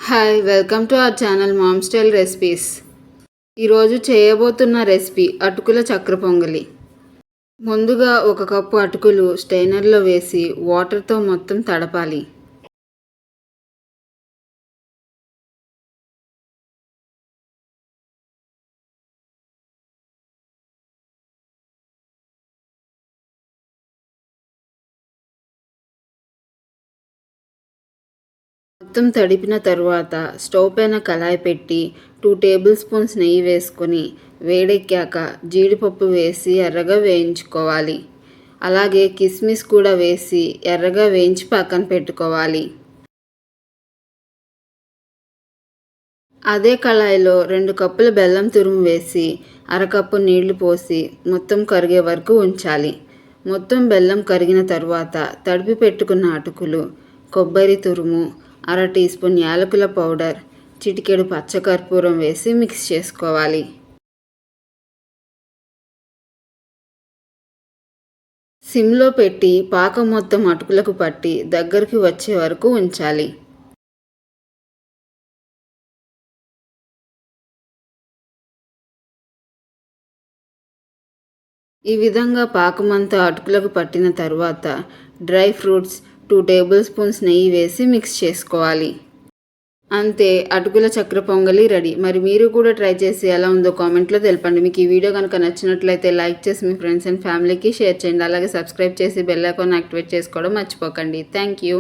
Hi welcome to our channel ma'am style recipes. ఈరోజు చేయబోతున్న recipe అటుకుల చక్కెర పొంగలి. ముందుగా 1 కప్పు అటుకులు స్టైనర్లో వేసి వాటర్తో మొత్తం తడపాలి. మొత్తం తడిపిన తరువాత స్టవ్ పైన కళాయి పెట్టి 2 టేబుల్ స్పూన్స్ నెయ్యి వేసుకొని వేడెక్కాక జీడిపప్పు వేసి ఎర్రగా వేయించుకోవాలి. అలాగే కిస్మిస్ కూడా వేసి ఎర్రగా వేయించి పక్కన పెట్టుకోవాలి. అదే కళాయిలో 2 కప్పుల బెల్లం తురుము వేసి అరకప్పు నీళ్లు పోసి మొత్తం కరిగే వరకు ఉంచాలి. మొత్తం బెల్లం కరిగిన తరువాత తడిపి పెట్టుకున్న అటుకులు, కొబ్బరి తురుము, 1/2 టీ స్పూన్ యాలకుల పౌడర్, చిటికెడు పచ్చకర్పూరం వేసి మిక్స్ చేసుకోవాలి. సిమ్లో పెట్టి పాకం మొత్తం అటుకులకు పట్టి దగ్గరికి వచ్చే వరకు ఉంచాలి. ఈ విధంగా పాకమంతా అటుకులకు పట్టిన తరువాత డ్రై ఫ్రూట్స్, 2 టేబుల్ స్పూన్స్ నెయ్యి వేసి మిక్స్ చేసుకోవాలి. అంతే, అటుకుల చక్కెర పొంగలి రెడీ. మరి మీరు కూడా ట్రై చేసి ఎలా ఉందో కామెంట్లో తెలపండి. మీకు ఈ వీడియో కనుక నచ్చినట్లయితే లైక్ చేసి మీ ఫ్రెండ్స్ అండ్ ఫ్యామిలీకి షేర్ చేయండి. అలాగే సబ్స్క్రైబ్ చేసి బెల్ ఐకాన్ యాక్టివేట్ చేసుకోవడం మర్చిపోకండి. Thank you.